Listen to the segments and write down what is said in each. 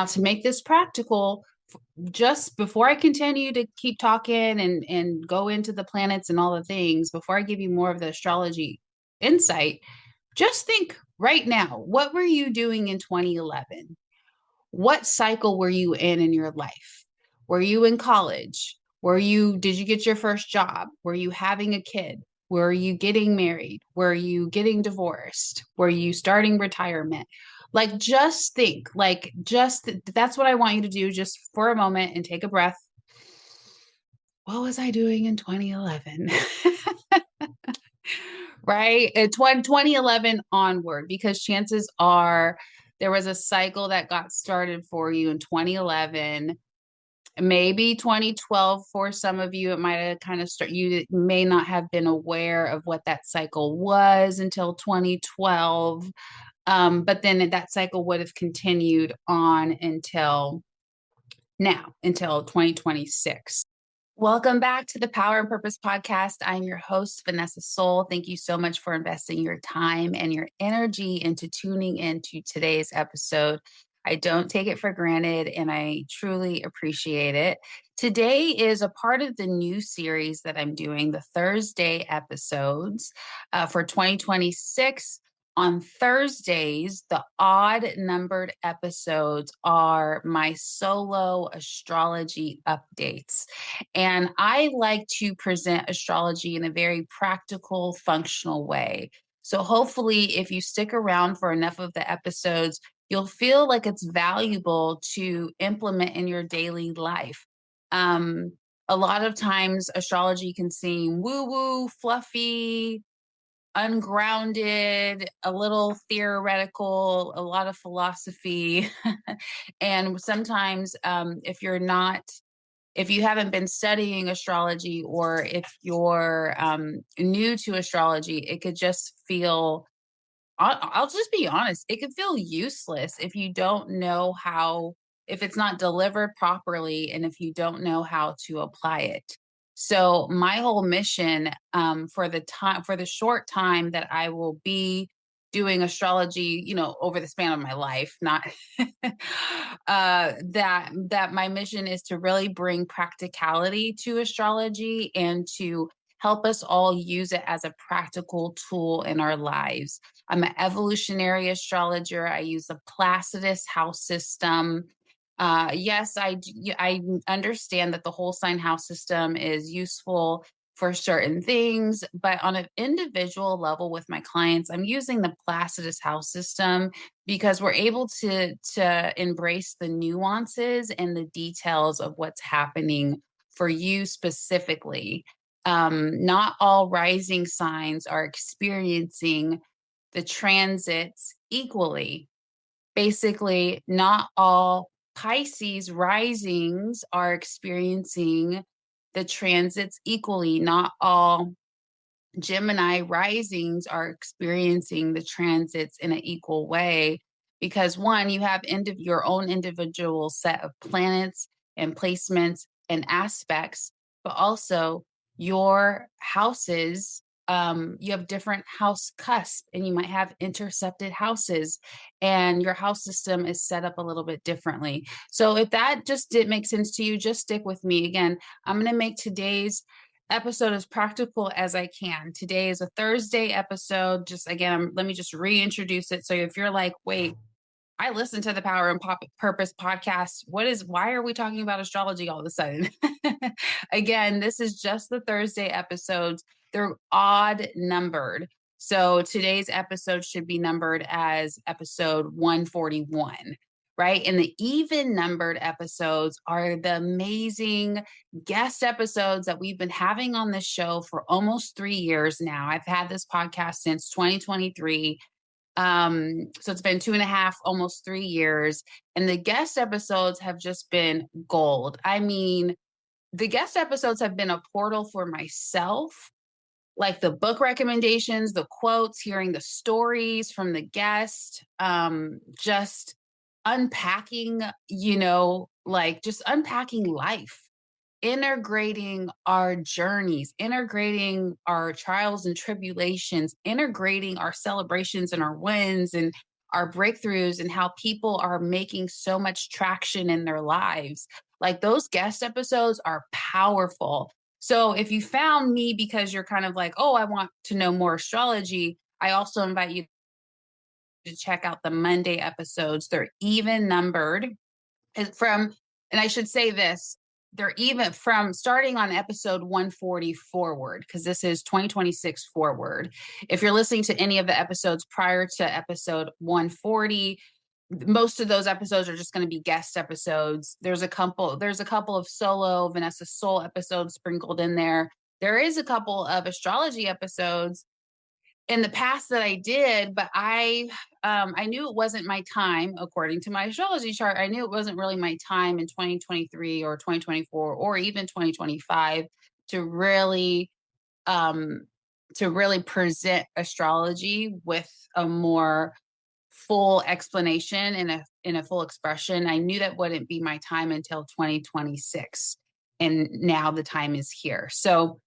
Now, to make this practical, just before I continue to keep talking and go into the planets and all the things, before I give you more of the astrology insight, just think right now, what were you doing in 2011? What cycle were you in your life? Were you in college? Did you get your first job? Were you having a kid? Were you getting married? Were you getting divorced? Were you starting retirement? Like, just think, that's what I want you to do just for a moment and take a breath. What was I doing in 2011? Right? 2011 onward, because chances are there was a cycle that got started for you in 2011, maybe 2012 for some of you. It might have kind of you may not have been aware of what that cycle was until 2012. But then that cycle would have continued on until now, until 2026. Welcome back to the Power and Purpose podcast. I'm your host, Vanessa Soul. Thank you so much for investing your time and your energy into tuning into today's episode. I don't take it for granted, and I truly appreciate it. Today is a part of the new series that I'm doing, the Thursday episodes for 2026. On Thursdays, the odd numbered episodes are my solo astrology updates. And I like to present astrology in a very practical, functional way. So hopefully, if you stick around for enough of the episodes, you'll feel like it's valuable to implement in your daily life. A lot of times, astrology can seem woo-woo, fluffy, ungrounded, a little theoretical, a lot of philosophy. And sometimes if you haven't been studying astrology, or if you're new to astrology, it could just feel, I'll just be honest, it could feel useless if you don't know how, if it's not delivered properly, and if you don't know how to apply it. So my whole mission for the short time that I will be doing astrology, over the span of my life, not that my mission is to really bring practicality to astrology and to help us all use it as a practical tool in our lives. I'm an evolutionary astrologer. I use the Placidus house system. Yes, I understand that the whole sign house system is useful for certain things, but on an individual level with my clients, I'm using the Placidus house system because we're able to embrace the nuances and the details of what's happening for you specifically. Not all rising signs are experiencing the transits equally. Basically, not all Pisces risings are experiencing the transits equally. Not all Gemini risings are experiencing the transits in an equal way, because one, you have your own individual set of planets and placements and aspects, but also your houses. You have different house cusp, and you might have intercepted houses, and your house system is set up a little bit differently. So if that just didn't make sense to you, just stick with me. Again, I'm going to make today's episode as practical as I can. Today is a Thursday episode. Just again, let me just reintroduce it. So if you're like, wait, I listen to the Power and Purpose podcast. Why are we talking about astrology all of a sudden? Again, this is just the Thursday episodes. They're odd numbered. So today's episode should be numbered as episode 141, right? And the even numbered episodes are the amazing guest episodes that we've been having on this show for almost 3 years now. I've had this podcast since 2023. So it's been 2.5, almost 3 years. And the guest episodes have just been gold. I mean, the guest episodes have been a portal for myself, like the book recommendations, the quotes, hearing the stories from the guest, just unpacking, just unpacking life, integrating our journeys, integrating our trials and tribulations, integrating our celebrations and our wins and our breakthroughs and how people are making so much traction in their lives. Like those guest episodes are powerful. So if you found me because you're kind of like, oh, I want to know more astrology, I also invite you to check out the Monday episodes. They're even numbered from, and I should say this, they're even from starting on episode 140 forward, because this is 2026 forward. If you're listening to any of the episodes prior to episode 140, most of those episodes are just going to be guest episodes. There's a couple of solo Vanessa Soul episodes sprinkled in there. There is a couple of astrology episodes in the past that I did, but I knew it wasn't my time according to my astrology chart. I knew it wasn't really my time in 2023 or 2024 or even 2025 to really present astrology with a more full explanation and in a full expression. I knew that wouldn't be my time until 2026, and now the time is here. So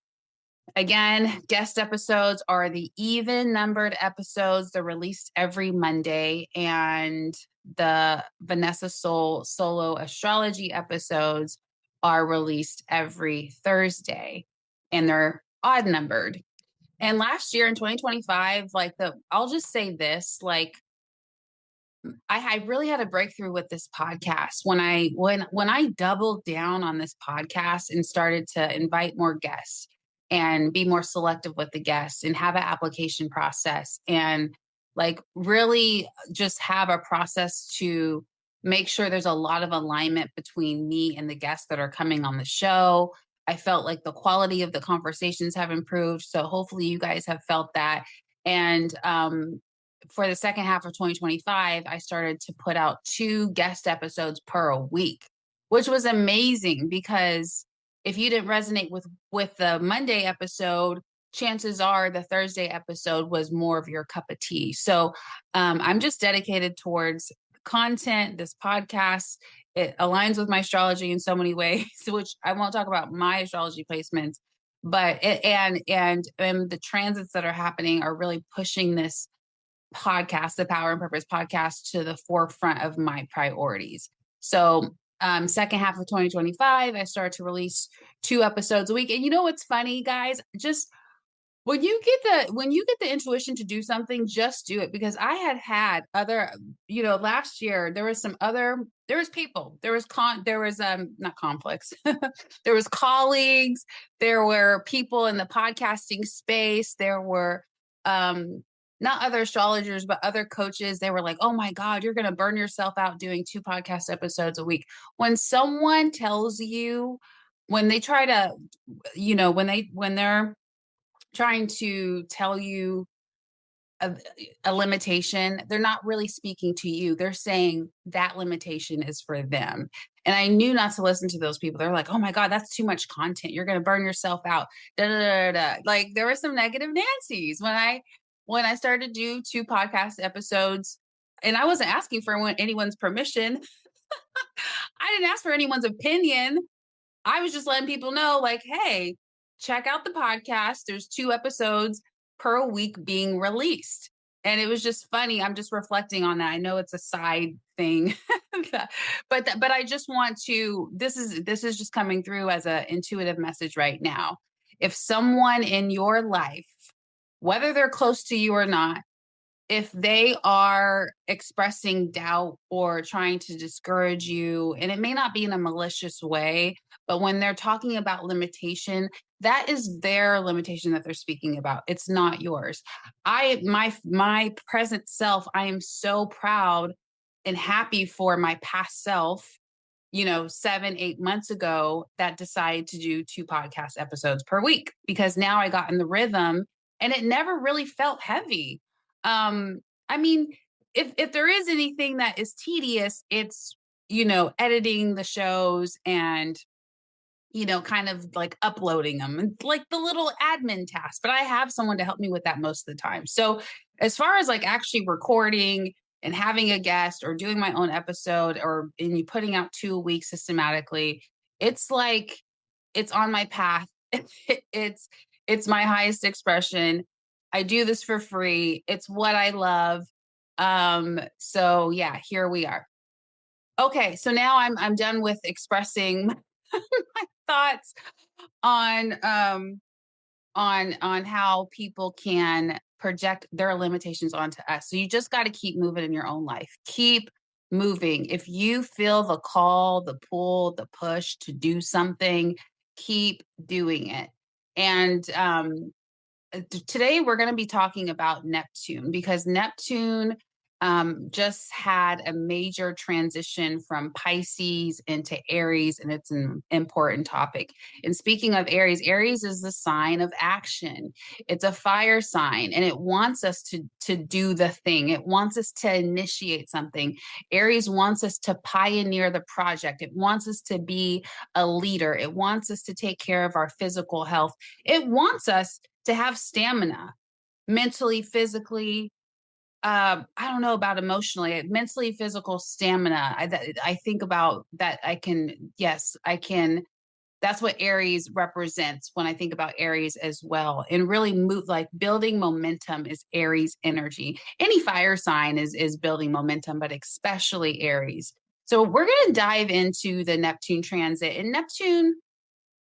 again, guest episodes are the even numbered episodes. They're released every Monday, and the Vanessa Soul solo astrology episodes are released every Thursday, and they're odd numbered. And last year in 2025, I'll just say this, I really had a breakthrough with this podcast when I doubled down on this podcast and started to invite more guests and be more selective with the guests and have an application process and really just have a process to make sure there's a lot of alignment between me and the guests that are coming on the show. I felt like the quality of the conversations have improved. So hopefully you guys have felt that. And for the second half of 2025, I started to put out 2 guest episodes per week, which was amazing because if you didn't resonate with the Monday episode, chances are the Thursday episode was more of your cup of tea. So I'm just dedicated towards content. This podcast, it aligns with my astrology in so many ways, which I won't talk about my astrology placements, but and the transits that are happening are really pushing this podcast, the Power and Purpose podcast, to the forefront of my priorities. So second half of 2025, I started to release 2 episodes a week. And you know what's funny, guys? Just when you get the intuition to do something, just do it. Because I had other, last year there was people, there was not conflicts. There was colleagues, there were people in the podcasting space, there were not other astrologers, but other coaches. They were like, oh my God, you're going to burn yourself out doing 2 podcast episodes a week. When someone tells you, when they try to, when they're trying to tell you a limitation, they're not really speaking to you. They're saying that limitation is for them. And I knew not to listen to those people. They're like, oh my God, that's too much content. You're going to burn yourself out. Da, da, da, da. Like there were some negative Nancy's when I started to do 2 podcast episodes, and I wasn't asking for anyone's permission. I didn't ask for anyone's opinion. I was just letting people know, like, hey, check out the podcast. There's 2 episodes per week being released. And it was just funny. I'm just reflecting on that. I know it's a side thing, but I just want to, this is just coming through as an intuitive message right now. If someone in your life, whether they're close to you or not, if they are expressing doubt or trying to discourage you, and it may not be in a malicious way, but when they're talking about limitation, that is their limitation that they're speaking about. It's not yours. My present self, I am so proud and happy for my past self, 7, 8 months ago, that decided to do 2 podcast episodes per week, because now I got in the rhythm and it never really felt heavy. I mean, if there is anything that is tedious, it's, editing the shows and, kind of like uploading them and like the little admin tasks, but I have someone to help me with that most of the time. So as far as like actually recording and having a guest or doing my own episode and you putting out 2 a week systematically, it's like, it's on my path. It's my highest expression. I do this for free. It's what I love. So yeah, here we are. Okay, so now I'm done with expressing my thoughts on on how people can project their limitations onto us. So you just got to keep moving in your own life. Keep moving. If you feel the call, the pull, the push to do something, keep doing it. And today we're going to be talking about Neptune because Neptune just had a major transition from Pisces into Aries, and it's an important topic. And speaking of Aries, Aries is the sign of action. It's a fire sign, and it wants us to do the thing. It wants us to initiate something. Aries wants us to pioneer the project. It wants us to be a leader. It wants us to take care of our physical health. It wants us to have stamina mentally, physically. I don't know about emotionally, mentally, physical stamina. I think about that. Yes, I can. That's what Aries represents when I think about Aries as well. And really move, like building momentum is Aries energy. Any fire sign is building momentum, but especially Aries. So we're going to dive into the Neptune transit. And Neptune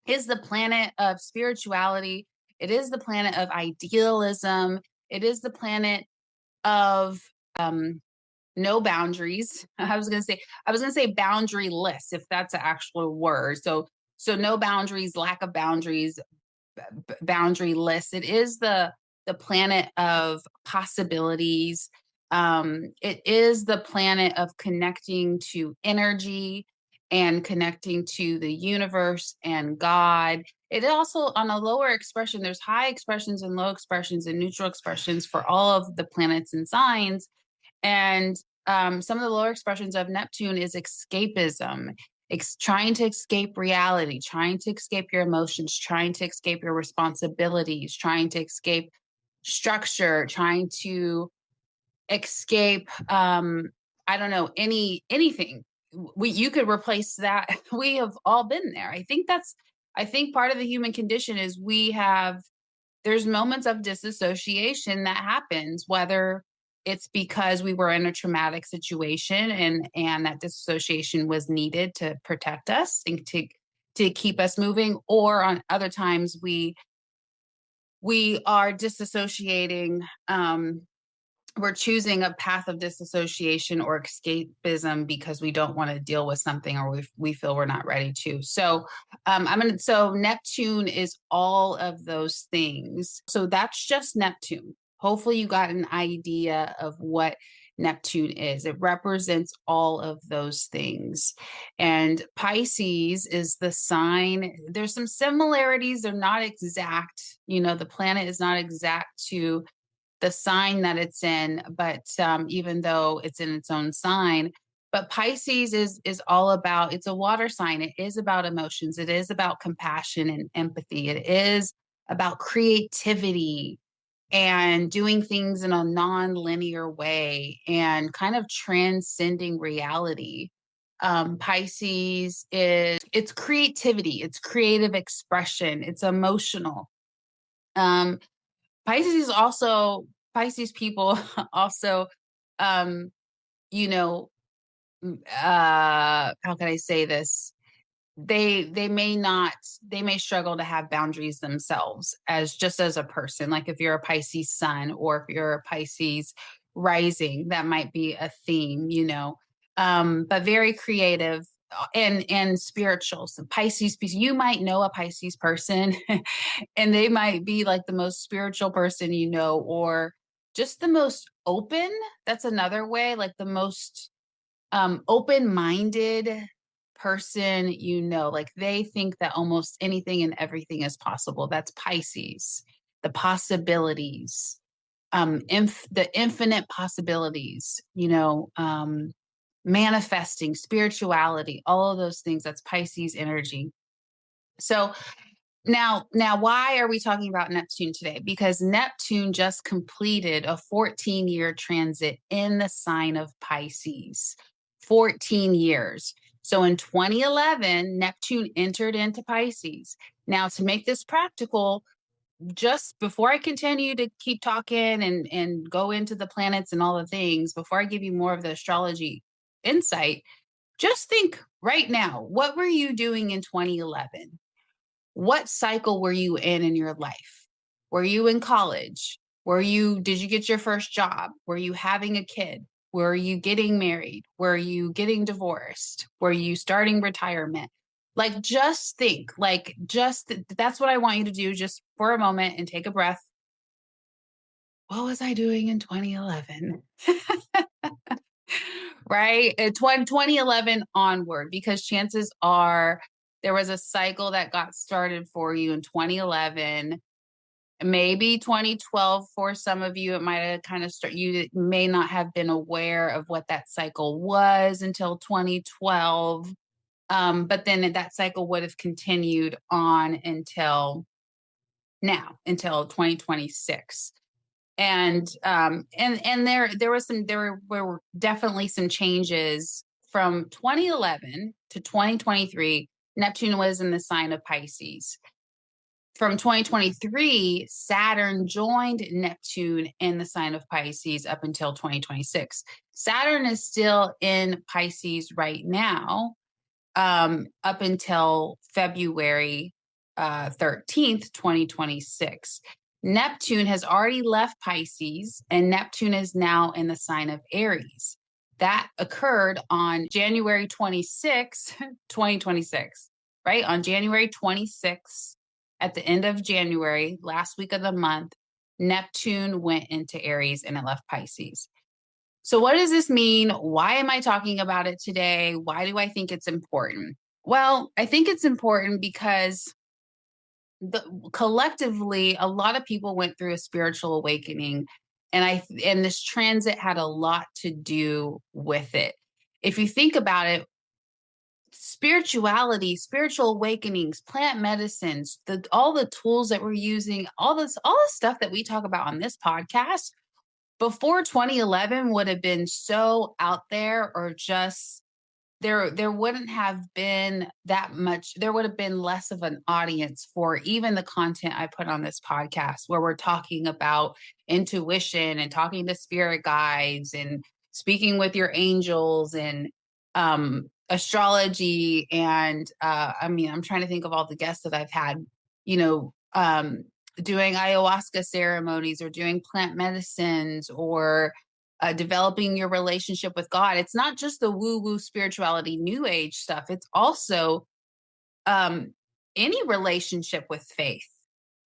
is the planet of spirituality. It is the planet of idealism. It is the planet of no boundaries. I was going to say boundaryless, if that's an actual word. So no boundaries, lack of boundaries, boundaryless. It is the planet of possibilities. It is the planet of connecting to energy and connecting to the universe and God. It also, on a lower expression, there's high expressions and low expressions and neutral expressions for all of the planets and signs. And some of the lower expressions of Neptune is escapism, trying to escape reality, trying to escape your emotions, trying to escape your responsibilities, trying to escape structure, trying to escape, I don't know, anything. You could replace that. We have all been there. I think part of the human condition is there's moments of disassociation that happens, whether it's because we were in a traumatic situation and that disassociation was needed to protect us and to keep us moving, or on other times we are disassociating, we're choosing a path of disassociation or escapism because we don't want to deal with something, or we feel we're not ready to. So so Neptune is all of those things. So that's just Neptune. Hopefully you got an idea of what Neptune is. It represents all of those things. And Pisces is the sign. There's some similarities. They're not exact. The planet is not exact to the sign that it's in, but even though it's in its own sign. But Pisces is all about, it's a water sign. It is about emotions. It is about compassion and empathy. It is about creativity and doing things in a non-linear way and kind of transcending reality. Pisces it's creativity, it's creative expression, it's emotional. Pisces people also, um, you know, how can I say this? They may struggle to have boundaries themselves as a person. Like if you're a Pisces sun or if you're a Pisces rising, that might be a theme. But very creative and spiritual. So Pisces, you might know a Pisces person and they might be like the most spiritual person, or just the most open. That's another way, like the most open-minded person, like they think that almost anything and everything is possible. That's Pisces. The possibilities, the infinite possibilities, manifesting, spirituality, all of those things. That's Pisces energy. So now, why are we talking about Neptune today? Because Neptune just completed a 14-year transit in the sign of Pisces. 14 years. So in 2011, Neptune entered into Pisces. Now, to make this practical, just before I continue to keep talking and go into the planets and all the things, before I give you more of the astrology insight, just think right now, what were you doing in 2011? What cycle were you in your life? Were you in college? Did you get your first job? Were you having a kid? Were you getting married? Were you getting divorced? Were you starting retirement? Like, just think, that's what I want you to do just for a moment and take a breath. What was I doing in 2011? Right? 2011 onward, because chances are there was a cycle that got started for you in 2011, maybe 2012 for some of you. It might have kind of you may not have been aware of what that cycle was until 2012. But then that cycle would have continued on until now, until 2026. And there were definitely some changes from 2011 to 2023. Neptune was in the sign of Pisces. From 2023, Saturn joined Neptune in the sign of Pisces up until 2026. Saturn is still in Pisces right now, up until February 13th, 2026. Neptune has already left Pisces, and Neptune is now in the sign of Aries. That occurred on January 26, 2026, right? On January 26th, at the end of January, last week of the month, Neptune went into Aries and it left Pisces. So what does this mean? Why am I talking about it today? Why do I think it's important? Well, I think it's important because collectively, a lot of people went through a spiritual awakening, and this transit had a lot to do with it. If you think about it, spirituality, spiritual awakenings, plant medicines, all the tools that we're using, all the stuff that we talk about on this podcast before 2011 would have been so out there, or just there wouldn't have been that much. There would have been less of an audience for even the content I put on this podcast, where we're talking about intuition and talking to spirit guides and speaking with your angels and astrology. And I mean, I'm trying to think of all the guests that I've had, you know, doing ayahuasca ceremonies or doing plant medicines or developing your relationship with God. It's not just the woo-woo spirituality, new age stuff. It's also any relationship with faith,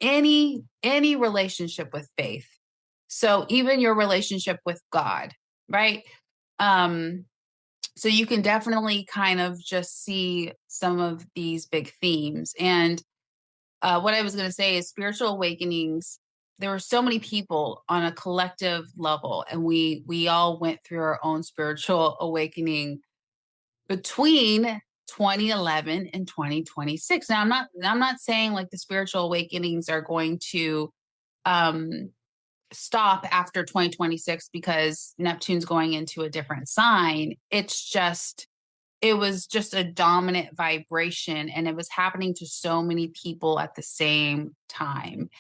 any relationship with faith. So even your relationship with God, right? So you can definitely kind of just see some of these big themes. And what I was going to say is spiritual awakenings. There were so many people on a collective level, and we all went through our own spiritual awakening between 2011 and 2026. Now, I'm not saying like the spiritual awakenings are going to stop after 2026 because Neptune's going into a different sign. It was just a dominant vibration, and it was happening to so many people at the same time.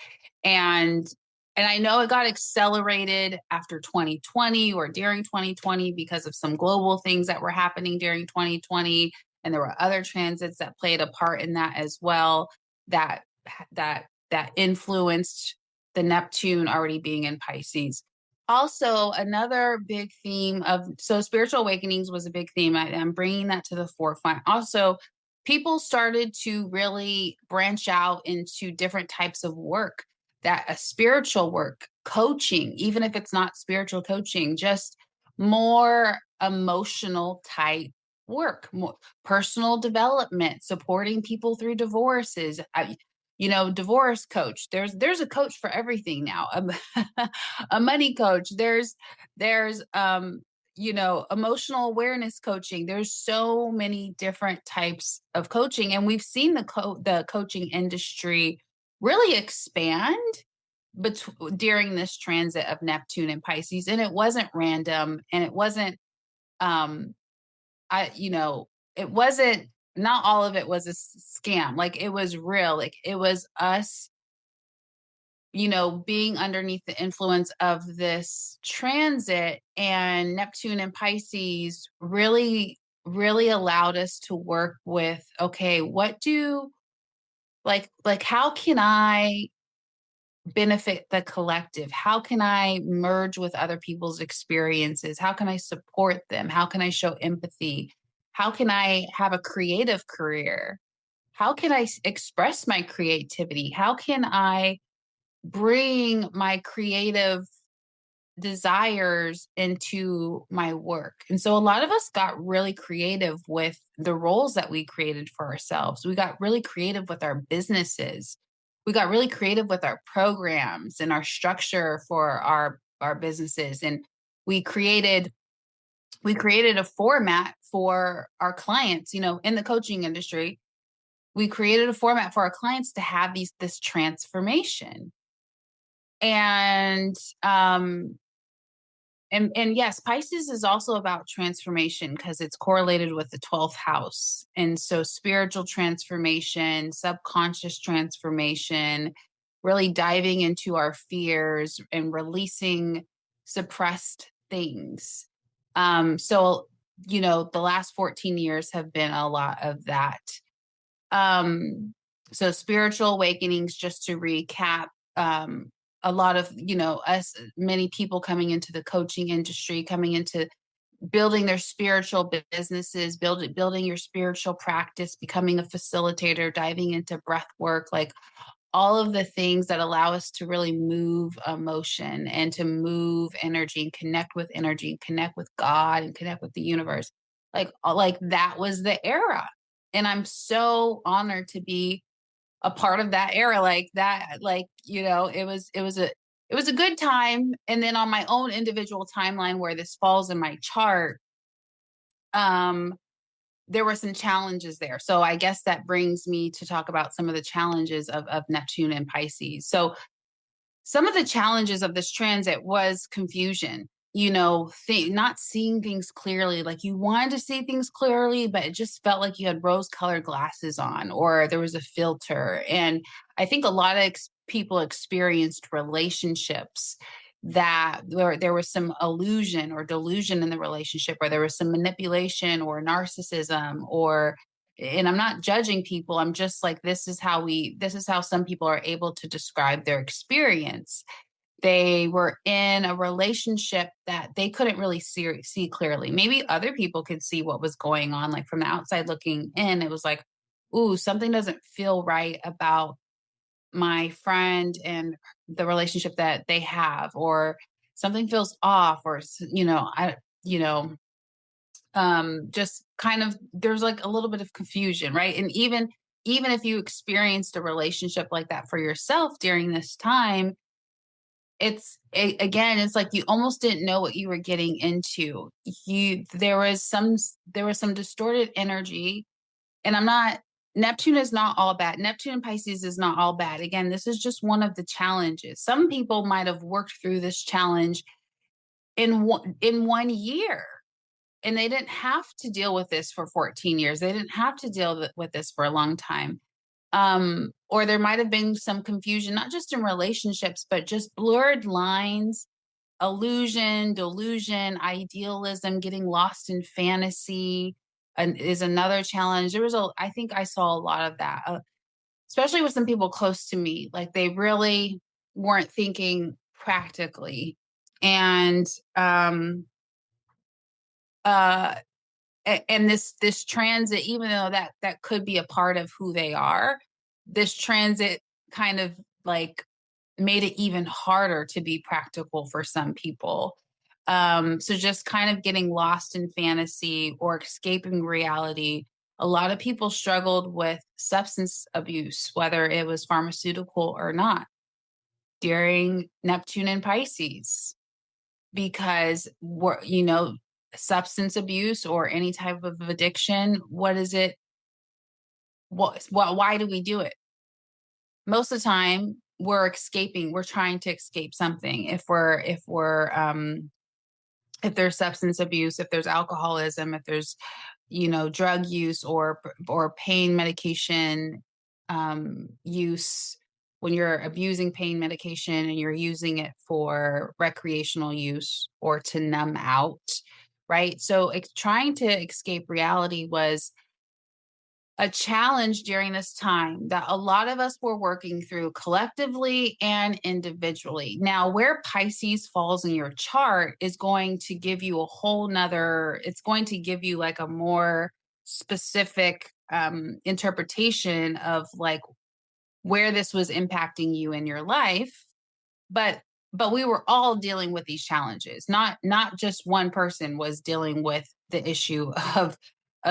And I know it got accelerated after 2020 or during 2020 because of some global things that were happening during 2020, and there were other transits that played a part in that as well, that that influenced the Neptune already being in Pisces. Also, another big theme of spiritual awakenings was a big theme. I'm bringing that to the forefront. Also, people started to really branch out into different types of work, that a spiritual work, coaching, even if it's not spiritual coaching, just more emotional type work, more personal development, supporting people through divorces. Divorce coach. There's a coach for everything now. A money coach. There's emotional awareness coaching. There's so many different types of coaching, and we've seen the coaching industry really expand during this transit of Neptune and Pisces. And it wasn't random, and it wasn't it wasn't, not all of it was a scam. Like, it was real. Like, it was us being underneath the influence of this transit, and Neptune and Pisces really, really allowed us to work with, okay, what do, like, how can I benefit the collective? How can I merge with other people's experiences? How can I support them? How can I show empathy? How can I have a creative career? How can I express my creativity? How can I bring my creative desires into my work? And so a lot of us got really creative with the roles that we created for ourselves. We got really creative with our businesses. We got really creative with our programs and our structure for our businesses. And we created we created a format for our clients, in the coaching industry. We created a format for our clients to have this transformation. And and yes, Pisces is also about transformation because it's correlated with the 12th house. And so spiritual transformation, subconscious transformation, really diving into our fears and releasing suppressed things. So, the last 14 years have been a lot of that. So spiritual awakenings, just to recap, a lot of, us, many people coming into the coaching industry, coming into building their spiritual businesses, building your spiritual practice, becoming a facilitator, diving into breath work, like all of the things that allow us to really move emotion and to move energy and connect with energy and connect with God and connect with the universe. Like that was the era. And I'm so honored to be a part of that era, like that. Like, it was a good time. And then on my own individual timeline where this falls in my chart, um, there were some challenges there. So I guess that brings me to talk about some of the challenges of Neptune and Pisces. So some of the challenges of this transit was confusion, not seeing things clearly. Like you wanted to see things clearly, but it just felt like you had rose colored glasses on, or there was a filter. And I think a lot of people experienced relationships that where there was some illusion or delusion in the relationship, or there was some manipulation or narcissism, or, and I'm not judging people. I'm just like, this is how some people are able to describe their experience. They were in a relationship that they couldn't really see clearly. Maybe other people could see what was going on. Like from the outside looking in, it was like, ooh, something doesn't feel right about my friend and the relationship that they have, or something feels off, or, just kind of, there's like a little bit of confusion, right? And even if you experienced a relationship like that for yourself during this time, again, it's like you almost didn't know what you were getting into. There was some distorted energy. And Neptune is not all bad. Neptune and Pisces is not all bad. Again, this is just one of the challenges. Some people might have worked through this challenge in one year, and they didn't have to deal with this for 14 years. They didn't have to deal with this for a long time. Or there might have been some confusion, not just in relationships, but just blurred lines, illusion, delusion, idealism, getting lost in fantasy, is another challenge. I think I saw a lot of that, especially with some people close to me. Like they really weren't thinking practically. And, uh, and this transit, even though that could be a part of who they are, this transit kind of like made it even harder to be practical for some people. So just kind of getting lost in fantasy or escaping reality. A lot of people struggled with substance abuse, whether it was pharmaceutical or not, during Neptune and Pisces, because substance abuse or any type of addiction, what is it? Why do we do it? Most of the time we're trying to escape something. If there's substance abuse, if there's alcoholism, if there's, drug use or pain medication use, when you're abusing pain medication and you're using it for recreational use or to numb out, right? So trying to escape reality was a challenge during this time that a lot of us were working through collectively and individually. Now, where Pisces falls in your chart is going to give you a whole nother, it's going to give you like a more specific interpretation of like where this was impacting you in your life. But we were all dealing with these challenges. Not just one person was dealing with the issue of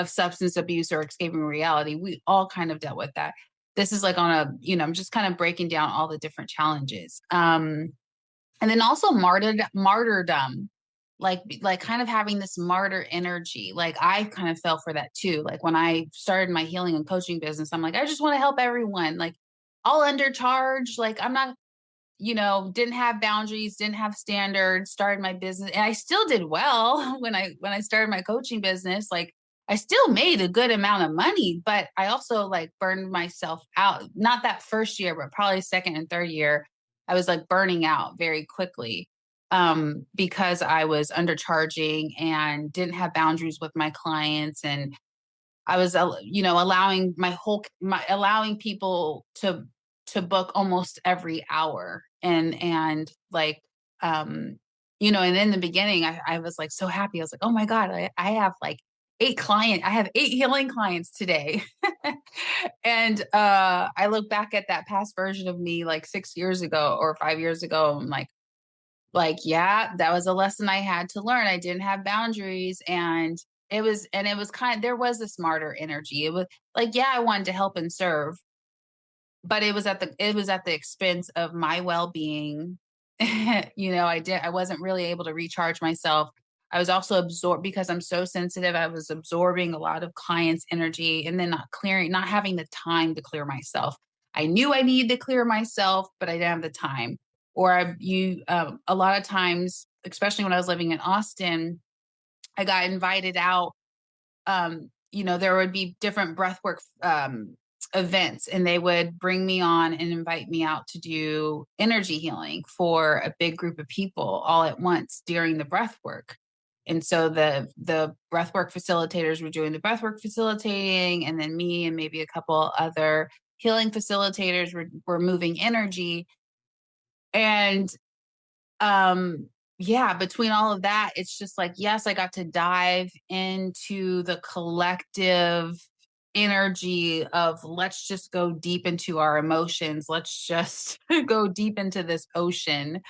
substance abuse or escaping reality. We all kind of dealt with that. This is like on a, I'm just kind of breaking down all the different challenges. And then also martyrdom, like kind of having this martyr energy. Like I kind of fell for that too. Like when I started my healing and coaching business, I'm like, I just want to help everyone. Like I'll undercharge. Like I'm not, didn't have boundaries, didn't have standards, started my business. And I still did well when I started my coaching business. Like I still made a good amount of money, but I also like burned myself out. Not that first year, but probably second and third year, I was like burning out very quickly because I was undercharging and didn't have boundaries with my clients. And I was, allowing people to book almost every hour. And like, and in the beginning, I was like so happy. I was like, oh my God, I have like I have 8 healing clients today. And I look back at that past version of me like 6 years ago or 5 years ago. I'm yeah, that was a lesson I had to learn. I didn't have boundaries, and it was there was this martyr energy. It was like, yeah, I wanted to help and serve, but it was at the expense of my well-being. I wasn't really able to recharge myself. I was also absorbed because I'm so sensitive. I was absorbing a lot of clients' energy and then not having the time to clear myself. I knew I needed to clear myself, but I didn't have the time. A lot of times, especially when I was living in Austin, I got invited out. There would be different breathwork events, and they would bring me on and invite me out to do energy healing for a big group of people all at once during the breathwork. And so the breathwork facilitators were doing the breathwork facilitating, and then me and maybe a couple other healing facilitators were moving energy. And yeah, between all of that, it's just like, yes, I got to dive into the collective energy of let's just go deep into our emotions. Let's just go deep into this ocean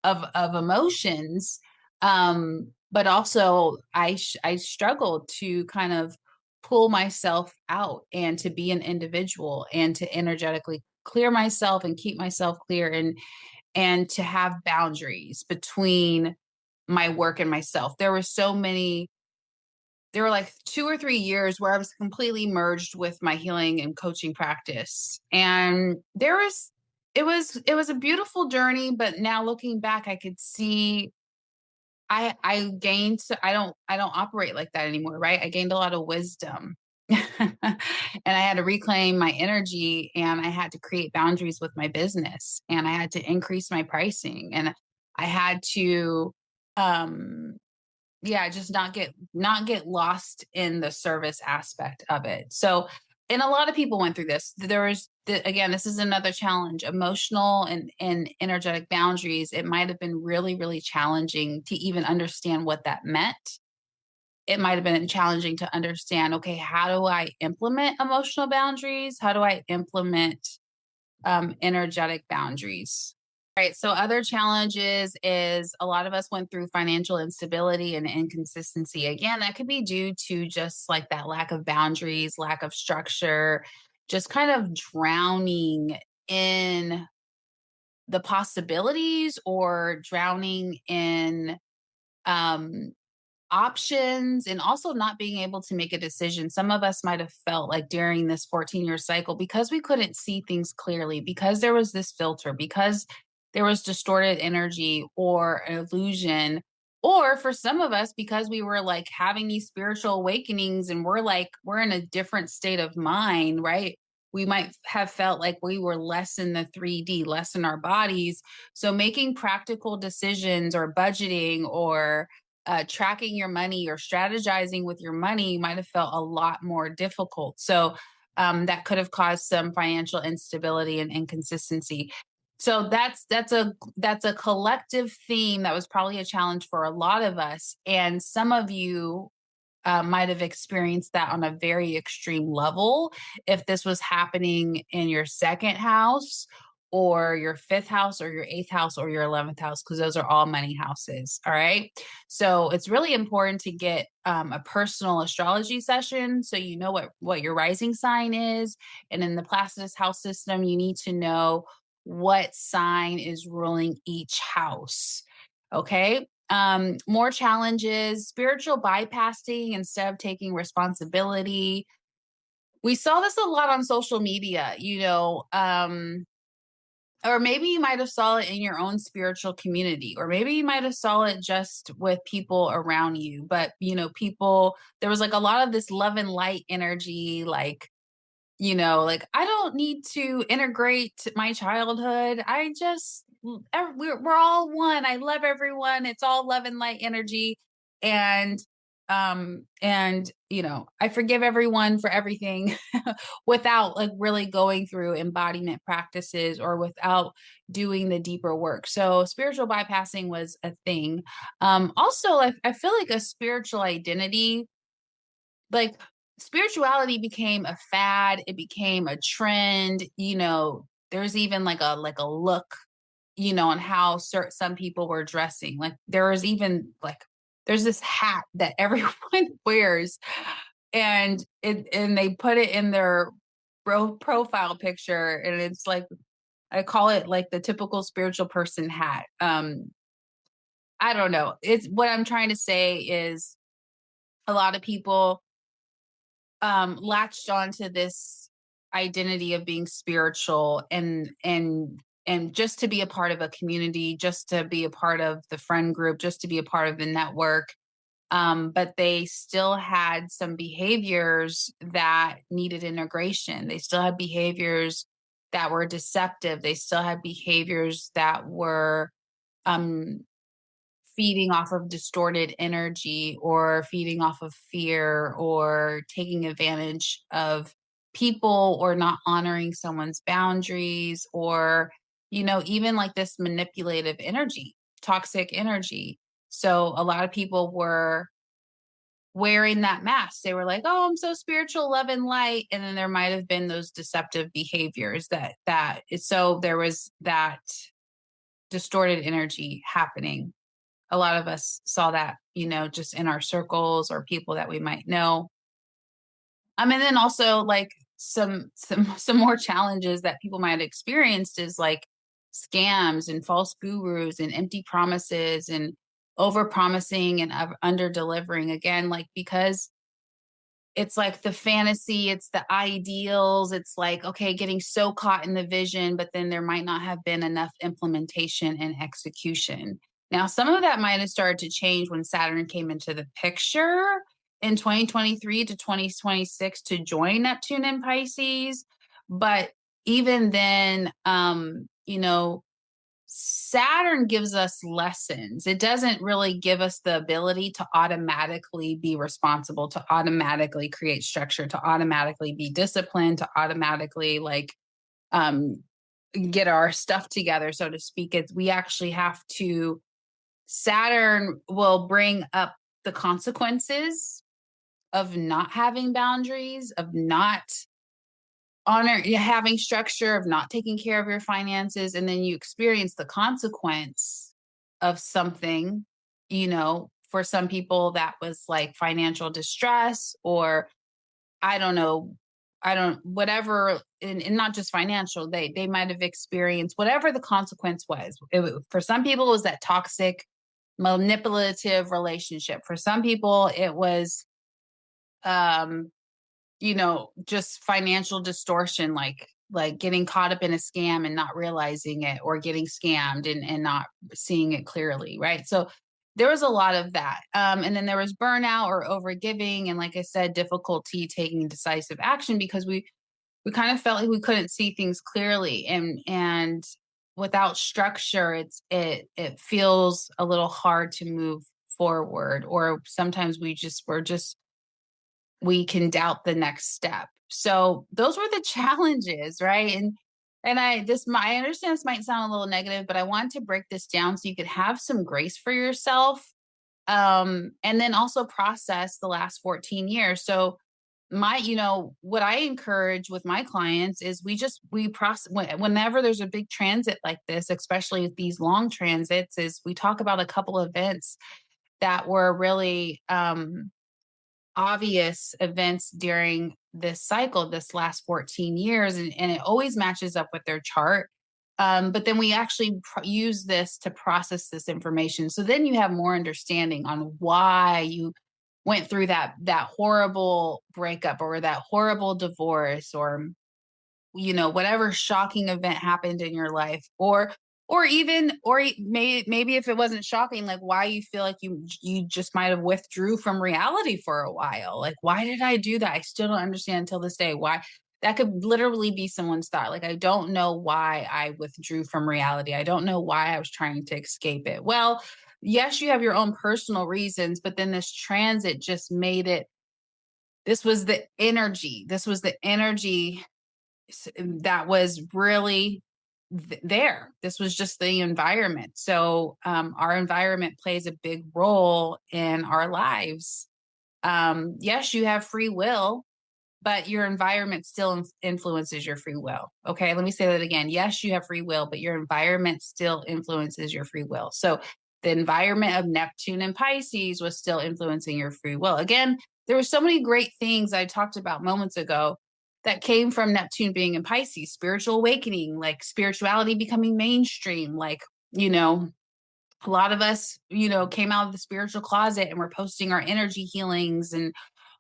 of emotions. But also I struggled to kind of pull myself out and to be an individual and to energetically clear myself and keep myself clear and to have boundaries between my work and myself. There were like 2 or 3 years where I was completely merged with my healing and coaching practice. And it was a beautiful journey, but now looking back, I could see I gained, so I don't operate like that anymore, right? I gained a lot of wisdom. And I had to reclaim my energy, and I had to create boundaries with my business, and I had to increase my pricing, and I had to yeah, just not get lost in the service aspect of it. So, and a lot of people went through this. Again, this is another challenge, emotional and energetic boundaries. It might have been really, really challenging to even understand what that meant. It might have been challenging to understand, okay, how do I implement emotional boundaries? How do I implement energetic boundaries? Right. So other challenges is a lot of us went through financial instability and inconsistency. Again, that could be due to just like that lack of boundaries, lack of structure, just kind of drowning in the possibilities or drowning in um options, and also not being able to make a decision. Some of us might have felt like during this 14-year cycle, because we couldn't see things clearly, because there was this filter, because there was distorted energy or an illusion, or for some of us, because we were like having these spiritual awakenings and we're in a different state of mind, right? we might have felt like we were less in the 3D, less in our bodies. So making practical decisions or budgeting or tracking your money or strategizing with your money might have felt a lot more difficult. So that could have caused some financial instability and inconsistency. So that's a collective theme that was probably a challenge for a lot of us, and some of you might have experienced that on a very extreme level if this was happening in your second house or your fifth house or your eighth house or your 11th house, because those are all money houses. All right. So it's really important to get a personal astrology session so you know what your rising sign is. And in the Placidus house system, you need to know what sign is ruling each house. Okay. More challenges, spiritual bypassing instead of taking responsibility. We saw this a lot on social media, or maybe you might have saw it in your own spiritual community, or maybe you might have saw it just with people around you. But, people, there was like a lot of this love and light energy, like, like I don't need to integrate my childhood. We're all one. I love everyone. It's all love and light energy. And I forgive everyone for everything without like really going through embodiment practices or without doing the deeper work. So spiritual bypassing was a thing. Also, I feel like a spiritual identity, like spirituality became a fad, it became a trend. There's even like a look, on how some people were dressing. Like there was even like there's this hat that everyone wears, and they put it in their profile picture, and it's like I call it like the typical spiritual person hat. I don't know. It's what I'm trying to say is a lot of people latched onto this identity of being spiritual and just to be a part of a community, just to be a part of the friend group, just to be a part of the network. But they still had some behaviors that needed integration. They still had behaviors that were deceptive. They still had behaviors that were um, feeding off of distorted energy or feeding off of fear or taking advantage of people or not honoring someone's boundaries or even like this manipulative energy, toxic energy. So a lot of people were wearing that mask. They were like, oh, I'm so spiritual, love and light, and then there might have been those deceptive behaviors so there was that distorted energy happening. A lot of us saw that, just in our circles or people that we might know. And then also like some more challenges that people might have experienced is like scams and false gurus and empty promises and over promising and under delivering again, like because it's like the fantasy, it's the ideals, it's like, okay, getting so caught in the vision, but then there might not have been enough implementation and execution. Now, some of that might have started to change when Saturn came into the picture in 2023 to 2026 to join Neptune in Pisces. But even then, Saturn gives us lessons. It doesn't really give us the ability to automatically be responsible, to automatically create structure, to automatically be disciplined, to automatically um, get our stuff together, so to speak. We actually have to, Saturn will bring up the consequences of not having boundaries, of not having structure, of not taking care of your finances, and then you experience the consequence of something. For some people that was like financial distress, or I don't know, whatever, and not just financial, they might have experienced whatever the consequence was. For some people it was that toxic manipulative relationship. For some people it was just financial distortion, like getting caught up in a scam and not realizing it, or getting scammed and not seeing it clearly. Right. So there was a lot of that. And then there was burnout or overgiving. And like I said, difficulty taking decisive action because we kind of felt like we couldn't see things clearly, and without structure, it feels a little hard to move forward, or sometimes we can doubt the next step. So those were the challenges, right? And I understand this might sound a little negative, but I wanted to break this down so you could have some grace for yourself, and then also process the last 14 years. So what I encourage with my clients is we process whenever there's a big transit like this, especially with these long transits, is we talk about a couple events that were really obvious events during this cycle, this last 14 years, and it always matches up with their chart. But then we actually use this to process this information. So then you have more understanding on why you went through that horrible breakup, or that horrible divorce, or whatever shocking event happened in your life, maybe if it wasn't shocking, like why you feel like you just might have withdrew from reality for a while. Like, why did I do that? I still don't understand until this day why. That could literally be someone's thought. Like, I don't know why I withdrew from reality. I don't know why I was trying to escape it. Well, yes, you have your own personal reasons, but then this transit just made it. This was the energy. This was the energy that was really there. This was just the environment. So our environment plays a big role in our lives. Yes, you have free will, but your environment still influences your free will. Okay, let me say that again. Yes, you have free will, but your environment still influences your free will. So the environment of Neptune and Pisces was still influencing your free will. Again, there were so many great things I talked about moments ago that came from Neptune being in Pisces: spiritual awakening, like spirituality becoming mainstream, like, a lot of us, came out of the spiritual closet and we're posting our energy healings and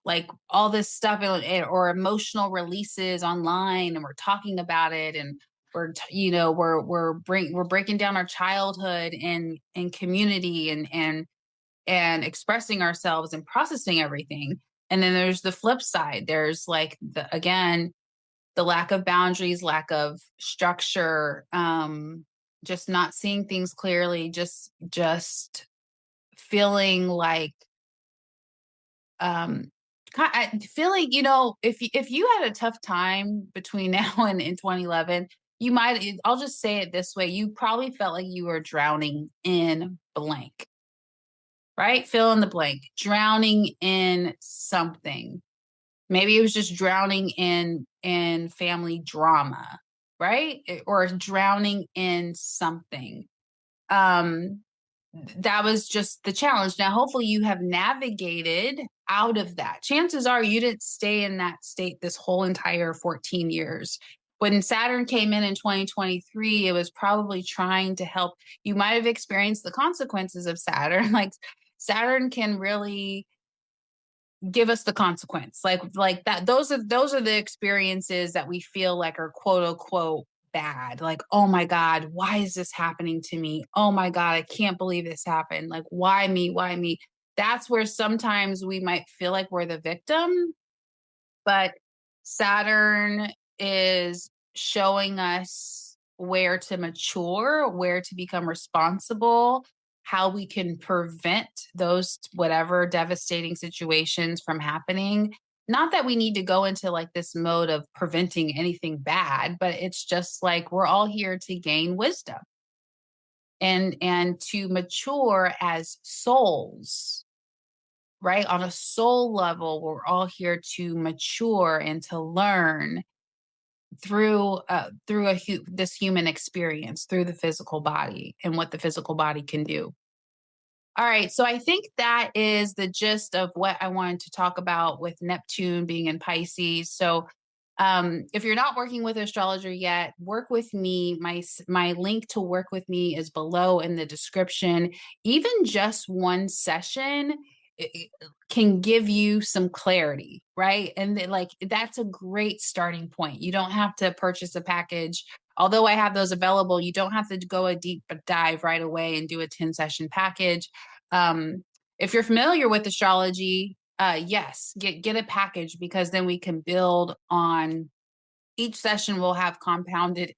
like all this stuff, or emotional releases online, and we're talking about it, and we're breaking down our childhood in community, and expressing ourselves and processing everything. And then there's the flip side. There's like the lack of boundaries, lack of structure, just not seeing things clearly, just feeling like um I feel like, if you had a tough time between now and in 2011, I'll just say it this way, you probably felt like you were drowning in blank, right? Fill in the blank, drowning in something. Maybe it was just drowning in family drama, right? Or drowning in something. Um, that was just the challenge. Now, hopefully you have navigated out of that. Chances are you didn't stay in that state this whole entire 14 years. When Saturn came in 2023, it was probably trying to help. You might have experienced the consequences of Saturn. Like, Saturn can really give us the consequence, like that. Those are the experiences that we feel like are quote unquote bad. Like, oh my god, why is this happening to me? Oh my god, I can't believe this happened. Like, why me? That's where sometimes we might feel like we're the victim, but Saturn is showing us where to mature, where to become responsible, how we can prevent those whatever devastating situations from happening. Not that we need to go into like this mode of preventing anything bad, but it's just like we're all here to gain wisdom and to mature as souls, right? On a soul level, we're all here to mature and to learn through this human experience, through the physical body and what the physical body can do. All right, so I think that is the gist of what I wanted to talk about with Neptune being in Pisces. So if you're not working with an astrologer yet, work with me. My link to work with me is below in the description. Even just one session can give you some clarity, right? And then, like, that's a great starting point. You don't have to purchase a package. Although I have those available, you don't have to go a deep dive right away and do a 10-session package. If you're familiar with astrology, yes, get a package, because then we can build on each session will have compounded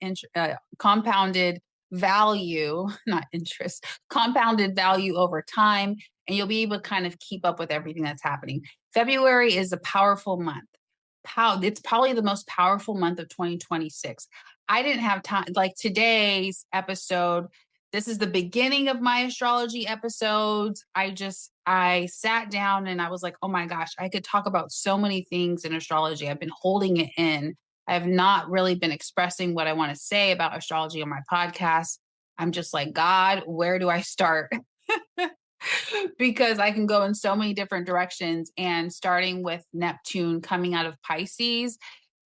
value, not interest, compounded value over time, and you'll be able to kind of keep up with everything that's happening. February is a powerful month. It's probably the most powerful month of 2026. I didn't have time, like today's episode. This is the beginning of my astrology episodes. I sat down and I was like, oh my gosh, I could talk about so many things in astrology. I've been holding it in. I have not really been expressing what I want to say about astrology on my podcast. I'm just like, God, where do I start? Because I can go in so many different directions. And starting with Neptune coming out of Pisces,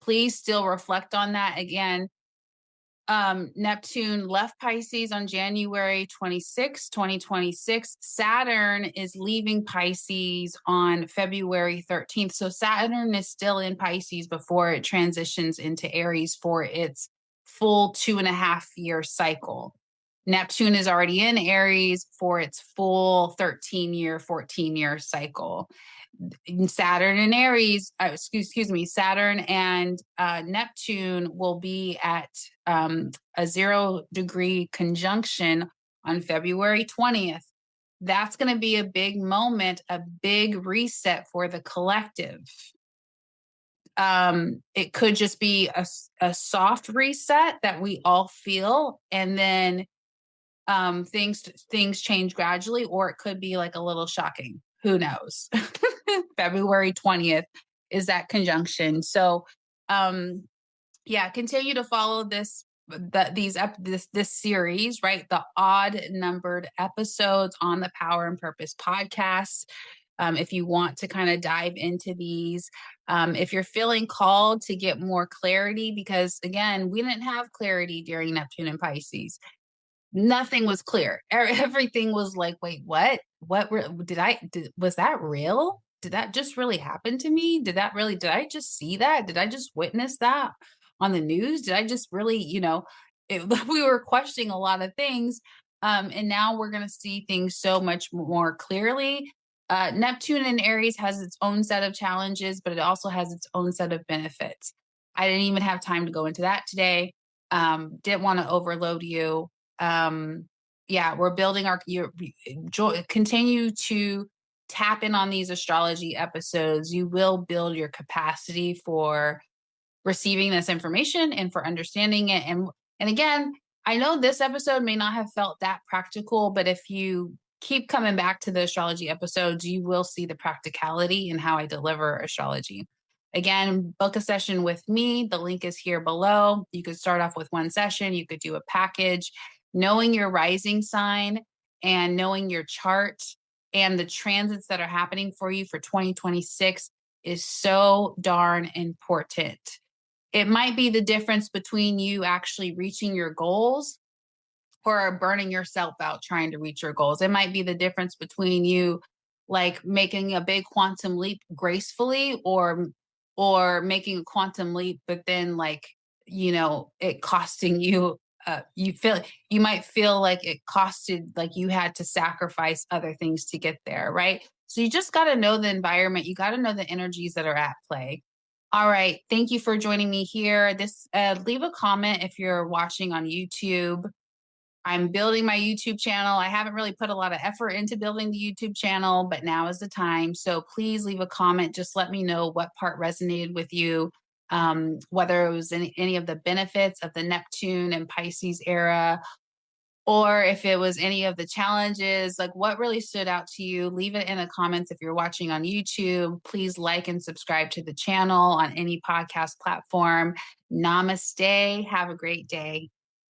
please still reflect on that. Again, Neptune left Pisces on January 26, 2026. Saturn is leaving Pisces on February 13th. So Saturn is still in Pisces before it transitions into Aries for its full 2.5-year cycle. Neptune is already in Aries for its full 13-year, 14-year cycle. Saturn and Aries, Saturn and Neptune will be at a 0-degree conjunction on February 20th. That's going to be a big moment, a big reset for the collective. It could just be a soft reset that we all feel, and then things change gradually, or it could be like a little shocking. Who knows? February 20th is that conjunction. So, continue to follow this series, right? The odd numbered episodes on the Power and Purpose podcast. If you want to kind of dive into these, if you're feeling called to get more clarity, because again, we didn't have clarity during Neptune and Pisces. Nothing was clear. Everything was like, wait, what was that real? Did that just really happen to me? Did I just see that? Did I just witness that on the news? Did I just really, we were questioning a lot of things. And now we're going to see things so much more clearly. Neptune in Aries has its own set of challenges, but it also has its own set of benefits. I didn't even have time to go into that today. Didn't want to overload you. We're building continue to tap in on these astrology episodes. You will build your capacity for receiving this information and for understanding it. And again, I know this episode may not have felt that practical, but if you keep coming back to the astrology episodes, you will see the practicality in how I deliver astrology. Again, book a session with me. The link is here below. You could start off with one session. You could do a package. Knowing your rising sign and knowing your chart and the transits that are happening for you for 2026 is so darn important. It might be the difference between you actually reaching your goals or burning yourself out trying to reach your goals. It might be the difference between you like making a big quantum leap gracefully or making a quantum leap, but then it costing you. You might feel like it costed, like you had to sacrifice other things to get there, right? So you just got to know the environment. You got to know the energies that are at play. All right. Thank you for joining me here. Leave a comment if you're watching on YouTube. I'm building my YouTube channel. I haven't really put a lot of effort into building the YouTube channel, but now is the time. So please leave a comment. Just let me know what part resonated with you. Whether it was any of the benefits of the Neptune and Pisces era, or if it was any of the challenges, like what really stood out to you. Leave it in the comments if you're watching on YouTube. Please like and subscribe to the channel on any podcast platform. Namaste. Have a great day.